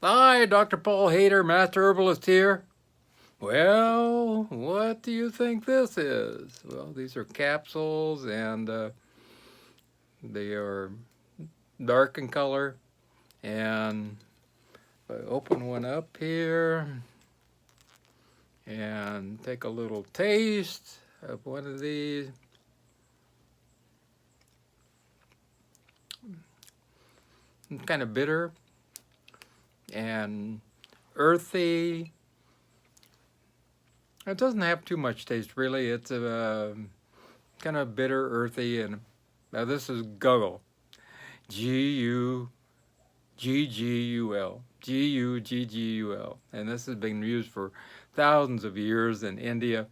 Hi, Dr. Paul Haider, Master Herbalist here. Well, what do you think this is? Well, these are capsules and they are dark in color. And if I open one up here and take a little taste of one of these, it's kind of bitter and earthy. It doesn't have too much taste, really. It's kind of bitter, earthy, and now this is Guggul. Guggul. Guggul. And this has been used for thousands of years in India.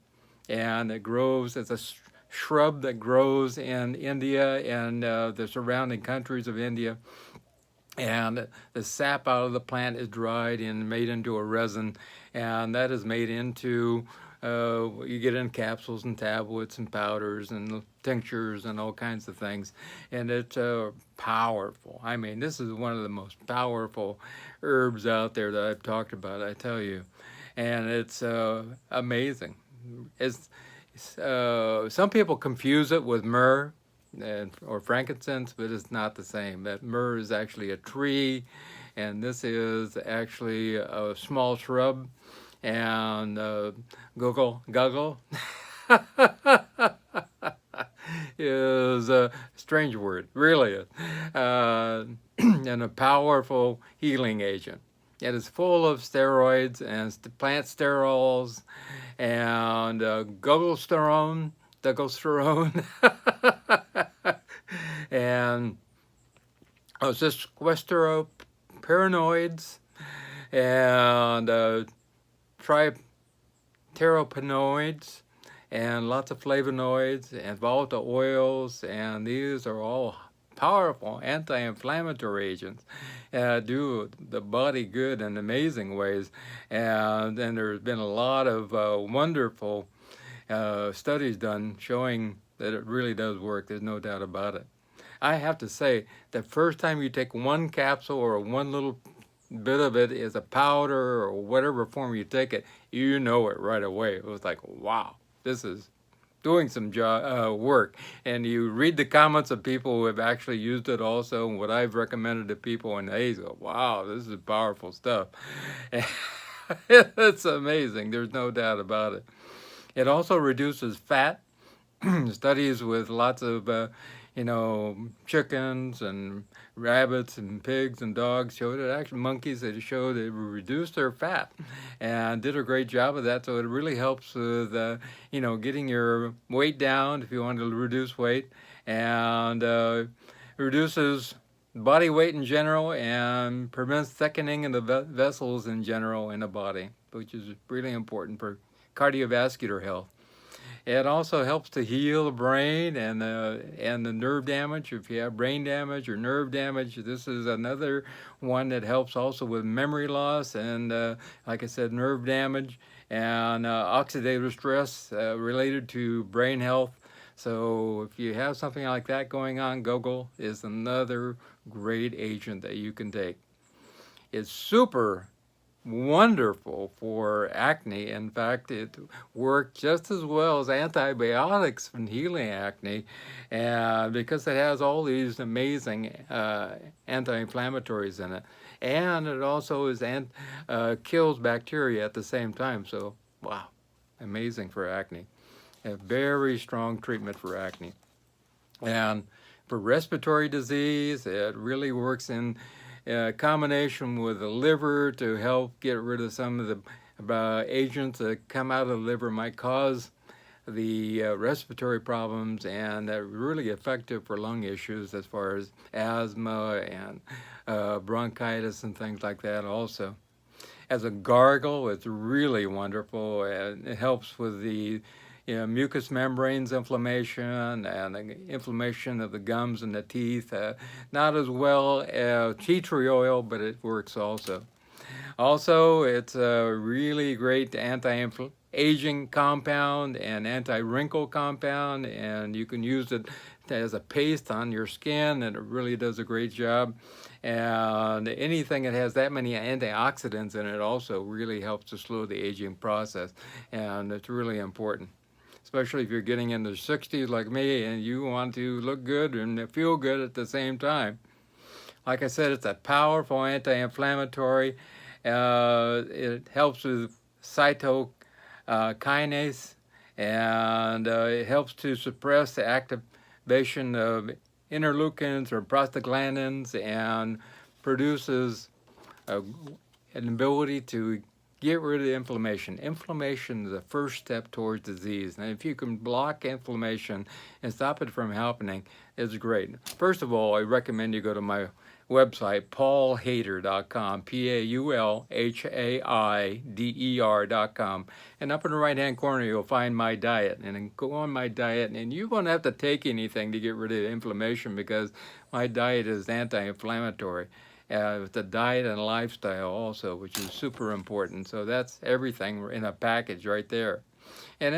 And it grows, it's a shrub that grows in India and the surrounding countries of India. And the sap out of the plant is dried and made into a resin. And that is made into you get in capsules and tablets and powders and tinctures and all kinds of things. And it's powerful. I mean, this is one of the most powerful herbs out there that I've talked about, I tell you. And it's amazing. It's some people confuse it with myrrh or frankincense, but it's not the same. That myrrh is actually a tree, and this is actually a small shrub. And Guggul is a strange word, really is, and a powerful healing agent. It is full of steroids and plant sterols and Guggulsterone, and sequesteroparanoids and triterpenoids and lots of flavonoids and volatile oils, and these are all powerful anti-inflammatory agents. Do the body good in amazing ways, and there's been a lot of wonderful studies done showing that it really does work. There's no doubt about it. I have to say, the first time you take one capsule or one little bit of it is a powder or whatever form you take it, you know it right away. It was like, wow, this is doing some work. And you read the comments of people who have actually used it also, and what I've recommended to people, and they go, wow, this is powerful stuff. It's amazing. There's no doubt about it. It also reduces fat. Studies with lots of chickens and rabbits and pigs and dogs showed it. Actually, monkeys, they showed it reduced their fat, and did a great job of that. So it really helps with getting your weight down if you want to reduce weight, and reduces body weight in general, and prevents thickening of the vessels in general in the body, which is really important for cardiovascular health. It also helps to heal the brain and the nerve damage. If you have brain damage or nerve damage, this is another one that helps also with memory loss and, like I said, nerve damage and oxidative stress related to brain health. So if you have something like that going on, Guggul is another great agent that you can take. It's super wonderful for acne. In fact, it works just as well as antibiotics in healing acne, because it has all these amazing anti-inflammatories in it. And it also kills bacteria at the same time. So, wow, amazing for acne. A very strong treatment for acne. And for respiratory disease, it really works in combination with the liver to help get rid of some of the agents that come out of the liver might cause the respiratory problems, and really effective for lung issues as far as asthma and bronchitis and things like that also. As a gargle, it's really wonderful, and it helps with the mucous membranes inflammation and the inflammation of the gums and the teeth. Not as well as tea tree oil, but it works also. Also, it's a really great anti-aging compound and anti-wrinkle compound, and you can use it as a paste on your skin, and it really does a great job. And anything that has that many antioxidants in it also really helps to slow the aging process, and it's really important, especially if you're getting into the 60s like me and you want to look good and feel good at the same time. Like I said, it's a powerful anti-inflammatory. It helps with cytokinase, and it helps to suppress the activation of interleukins or prostaglandins, and produces an ability to get rid of the inflammation. Inflammation is the first step towards disease. And if you can block inflammation and stop it from happening, it's great. First of all, I recommend you go to my website, paulhaider.com, paulhaider.com. And up in the right-hand corner, you'll find my diet. And then go on my diet, and you won't have to take anything to get rid of inflammation, because my diet is anti-inflammatory. With a diet and lifestyle also, which is super important. So that's everything in a package right there. And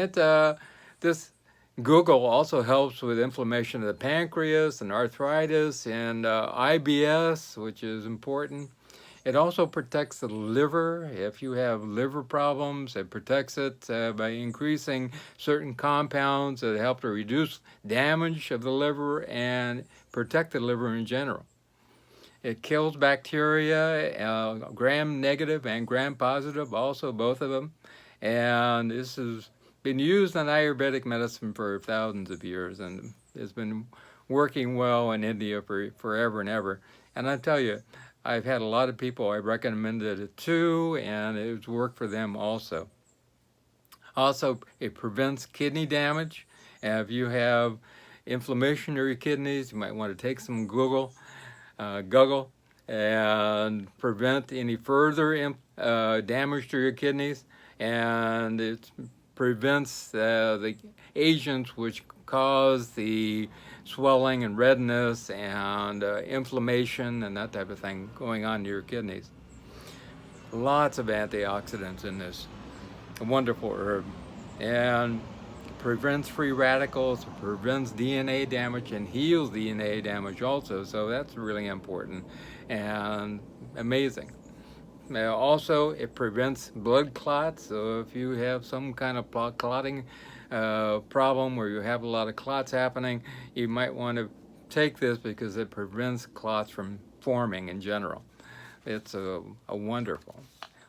this Guggul also helps with inflammation of the pancreas and arthritis and IBS, which is important. It also protects the liver. If you have liver problems, it protects it by increasing certain compounds that help to reduce damage of the liver and protect the liver in general. It kills bacteria, gram-negative and gram-positive, also both of them. And this has been used in Ayurvedic medicine for thousands of years, and it's been working well in India for forever and ever. And I tell you, I've had a lot of people I recommended it to, and it's worked for them also. Also, it prevents kidney damage. And if you have inflammation in your kidneys, you might want to take some Guggul and prevent any further damage to your kidneys. And it prevents the agents which cause the swelling and redness and inflammation and that type of thing going on in your kidneys. Lots of antioxidants in this wonderful herb, and prevents free radicals, prevents DNA damage, and heals DNA damage also. So that's really important and amazing. Also, it prevents blood clots. So if you have some kind of clotting problem where you have a lot of clots happening, you might want to take this because it prevents clots from forming in general. It's a wonderful.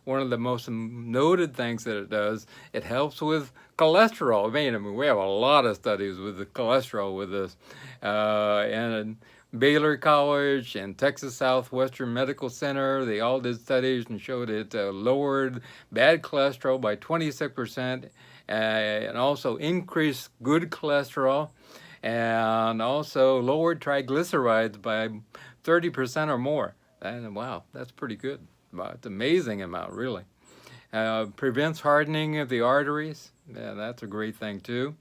One of the most noted things that it does, it helps with cholesterol. I mean, we have a lot of studies with the cholesterol with this. And Baylor College and Texas Southwestern Medical Center, they all did studies and showed it lowered bad cholesterol by 26%, and also increased good cholesterol, and also lowered triglycerides by 30% or more. And wow, that's pretty good. It's an amazing amount, really. Prevents hardening of the arteries. Yeah, that's a great thing too.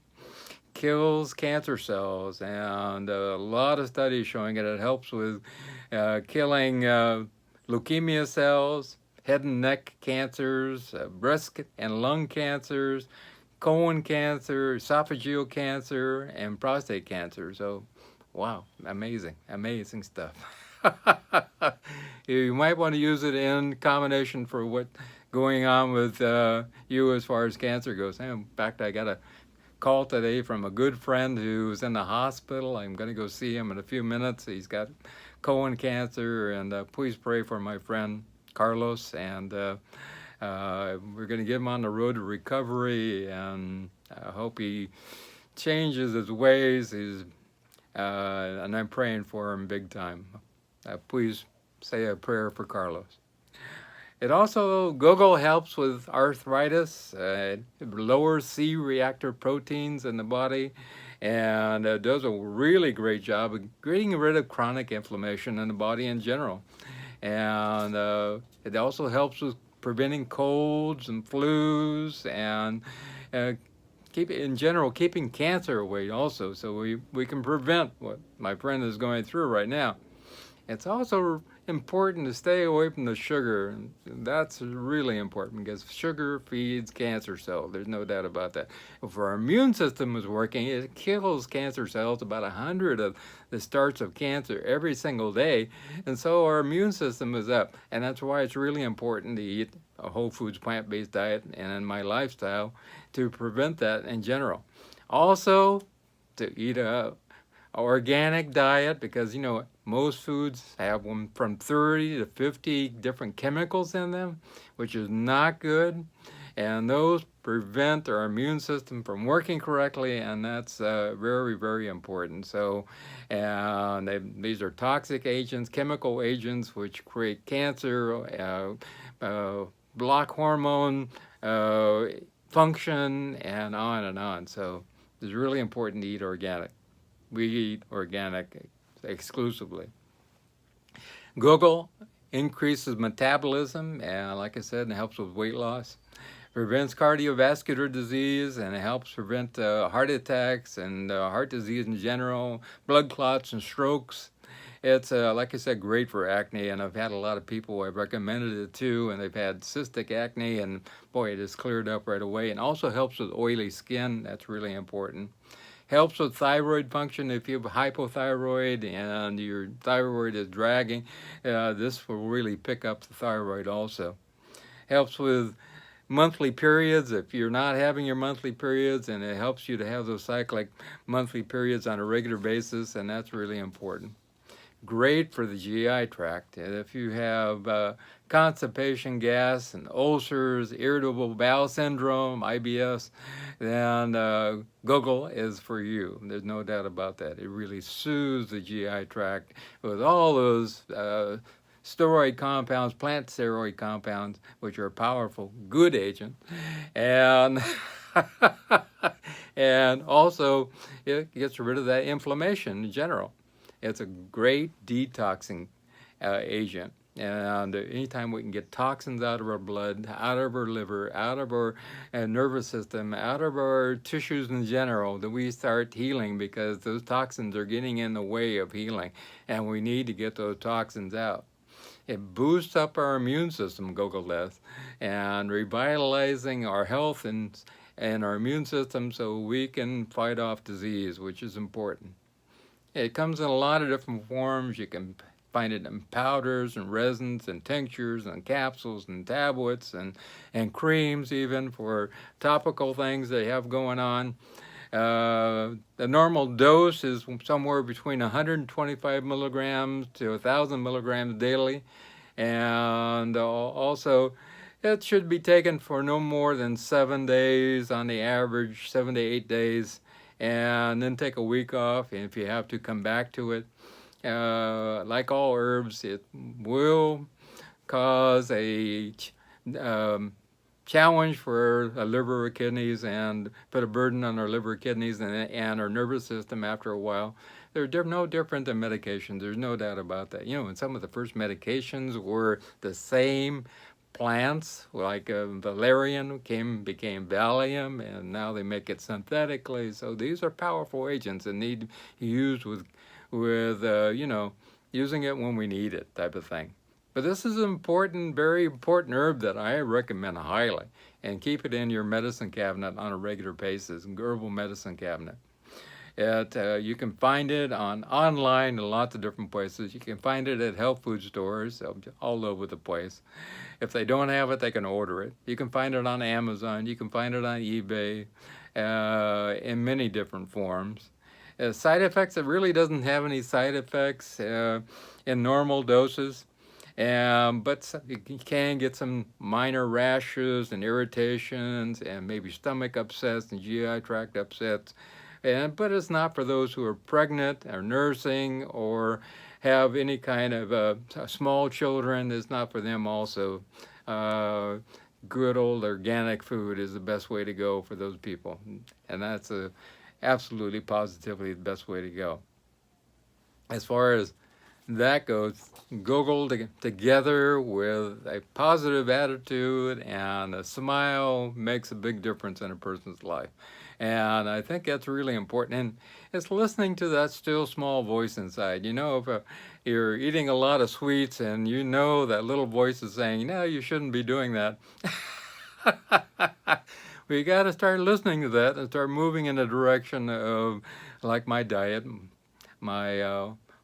Kills cancer cells, and a lot of studies showing it helps with killing leukemia cells, head and neck cancers, breast and lung cancers, colon cancer, esophageal cancer, and prostate cancer. So, wow, amazing stuff. You might want to use it in combination for what's going on with you as far as cancer goes. In fact, I got a call today from a good friend who's in the hospital. I'm going to go see him in a few minutes. He's got colon cancer, and please pray for my friend Carlos. And we're going to get him on the road to recovery, and I hope he changes his ways. And I'm praying for him big time. Please say a prayer for Carlos. It also, Guggul helps with arthritis. It lowers C-reactive proteins in the body, and does a really great job of getting rid of chronic inflammation in the body in general. And it also helps with preventing colds and flus, and keeping cancer away also. So we can prevent what my friend is going through right now. It's also important to stay away from the sugar. That's really important because sugar feeds cancer cells. There's no doubt about that. If our immune system is working, it kills cancer cells, about 100 of the starts of cancer every single day. And so our immune system is up. And that's why it's really important to eat a whole foods plant-based diet and in my lifestyle to prevent that in general. Also, to eat a organic diet, because most foods have from 30 to 50 different chemicals in them, which is not good, and those prevent our immune system from working correctly, and that's very, very important. So, and these are toxic agents, chemical agents, which create cancer, block hormone function, and on and on. So it's really important to eat organic. We eat organic exclusively. Guggul increases metabolism, and like I said, it helps with weight loss. Prevents cardiovascular disease, and it helps prevent heart attacks and heart disease in general, blood clots and strokes. It's, like I said, great for acne, and I've had a lot of people I've recommended it to, and they've had cystic acne, and boy, it has cleared up right away. And also helps with oily skin. That's really important. Helps with thyroid function. If you have hypothyroid and your thyroid is dragging, this will really pick up the thyroid also. Helps with monthly periods if you're not having your monthly periods, and it helps you to have those cyclic monthly periods on a regular basis, and that's really important. Great for the GI tract. And if you have constipation, gas, and ulcers, irritable bowel syndrome, IBS, then Guggul is for you. There's no doubt about that. It really soothes the GI tract with all those steroid compounds, plant steroid compounds, which are a powerful, good agent. And and also it gets rid of that inflammation in general. It's a great detoxing agent. And anytime we can get toxins out of our blood, out of our liver, out of our nervous system, out of our tissues in general, then we start healing, because those toxins are getting in the way of healing, and we need to get those toxins out. It boosts up our immune system, Guggul does, and revitalizing our health and our immune system so we can fight off disease, which is important. It comes in a lot of different forms. You can find it in powders and resins and tinctures and capsules and tablets and creams, even for topical things they have going on. The normal dose is somewhere between 125 milligrams to 1,000 milligrams daily. And also, it should be taken for no more than 7 days on the average, 7 to 8 days. And then take a week off, and if you have to, come back to it. Like all herbs, it will cause a challenge for our liver or kidneys, and put a burden on our liver, kidneys, and our nervous system after a while. They're no different than medications. There's no doubt about that. And some of the first medications were the same plants, like valerian became Valium, and now they make it synthetically. So these are powerful agents and need to be used with using it when we need it, type of thing. But this is an important, very important herb that I recommend highly, and keep it in your medicine cabinet on a regular basis, herbal medicine cabinet. You can find it online in lots of different places. You can find it at health food stores all over the place. If they don't have it, they can order it. You can find it on Amazon. You can find it on eBay in many different forms. Side effects, it really doesn't have any side effects in normal doses. But you can get some minor rashes and irritations and maybe stomach upsets and GI tract upsets. But it's not for those who are pregnant or nursing or have any kind of small children. It's not for them also. Good old organic food is the best way to go for those people. And that's absolutely positively the best way to go. As far as that goes, Guggul together with a positive attitude and a smile makes a big difference in a person's life. And I think that's really important. And it's listening to that still small voice inside. You know, if you're eating a lot of sweets and you know that little voice is saying, no, you shouldn't be doing that. We got to start listening to that and start moving in the direction of, like my diet, my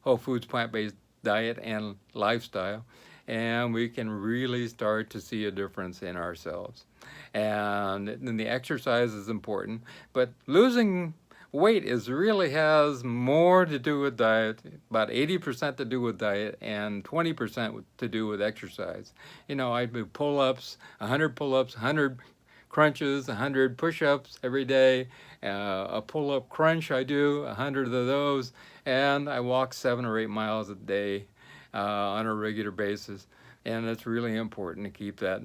whole foods plant-based diet and lifestyle, and we can really start to see a difference in ourselves. And then the exercise is important, but losing weight is really has more to do with diet, about 80% to do with diet and 20% to do with exercise. You know, I do pull-ups, 100 pull-ups, 100 crunches, 100 push-ups every day. A pull-up crunch I do, 100 of those, and I walk 7 or 8 miles a day on a regular basis. And it's really important to keep that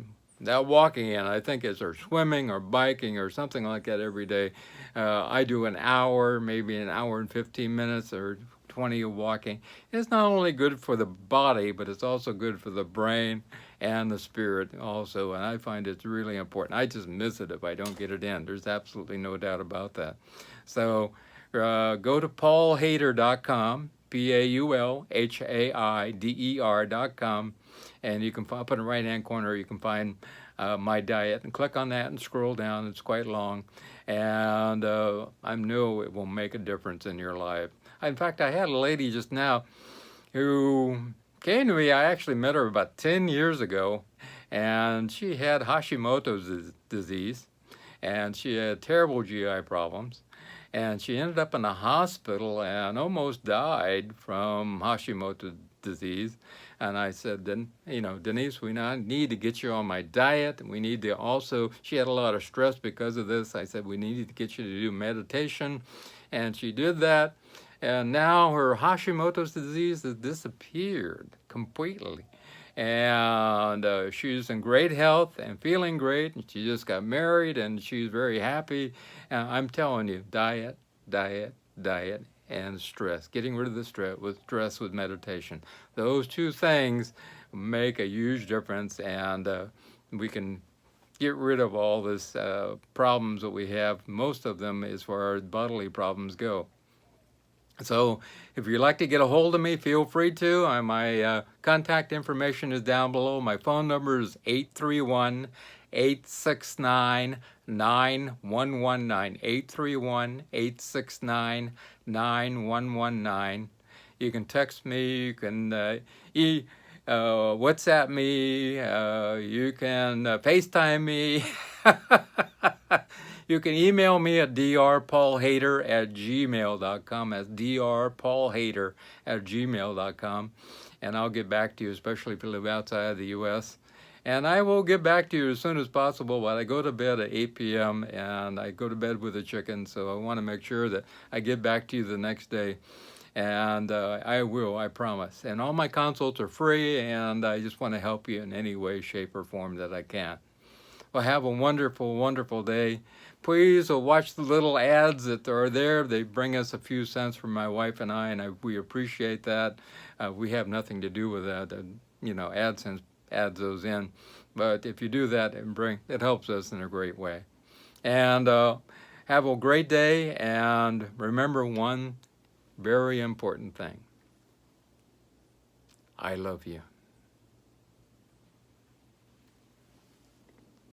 walking in. I think as or swimming or biking or something like that every day. I do an hour, maybe an hour and 15 minutes or 20 of walking. It's not only good for the body, but it's also good for the brain and the spirit also. And I find it's really important. I just miss it if I don't get it in. There's absolutely no doubt about that. So go to paulhaider.com, paulhaider.com, and you can up in the right-hand corner, you can find my diet, and click on that and scroll down. It's quite long, and I know it will make a difference in your life. In fact, I had a lady just now who came to me. I actually met her about 10 years ago, and she had Hashimoto's disease, and she had terrible GI problems, and she ended up in the hospital and almost died from Hashimoto's disease. And I said, then, you know, Denise, we need to get you on my diet. We need to also, she had a lot of stress because of this. I said, we need to get you to do meditation. And she did that. And now her Hashimoto's disease has disappeared completely. And she's in great health and feeling great. And she just got married and she's very happy. And I'm telling you, diet, diet, diet, and stress. Getting rid of the stress with meditation. Those two things make a huge difference, and we can get rid of all this problems that we have. Most of them as far as bodily problems go. So if you'd like to get a hold of me, feel free to. My contact information is down below. My phone number is 831-869-9119, 831-869-9119. You can text me, you can WhatsApp me, you can FaceTime me. You can email me at drpaulhaider@gmail.com. That's drpaulhaider@gmail.com. And I'll get back to you, especially if you live outside the U.S. And I will get back to you as soon as possible, but I go to bed at 8 p.m. and I go to bed with a chicken, so I want to make sure that I get back to you the next day. And I will, I promise. And all my consults are free, and I just want to help you in any way, shape, or form that I can. Well, have a wonderful, wonderful day. Please watch the little ads that are there. They bring us a few cents from my wife and I, we appreciate that. We have nothing to do with that. You know, AdSense adds those in. But if you do that, it helps us in a great way. And have a great day, and remember one very important thing. I love you.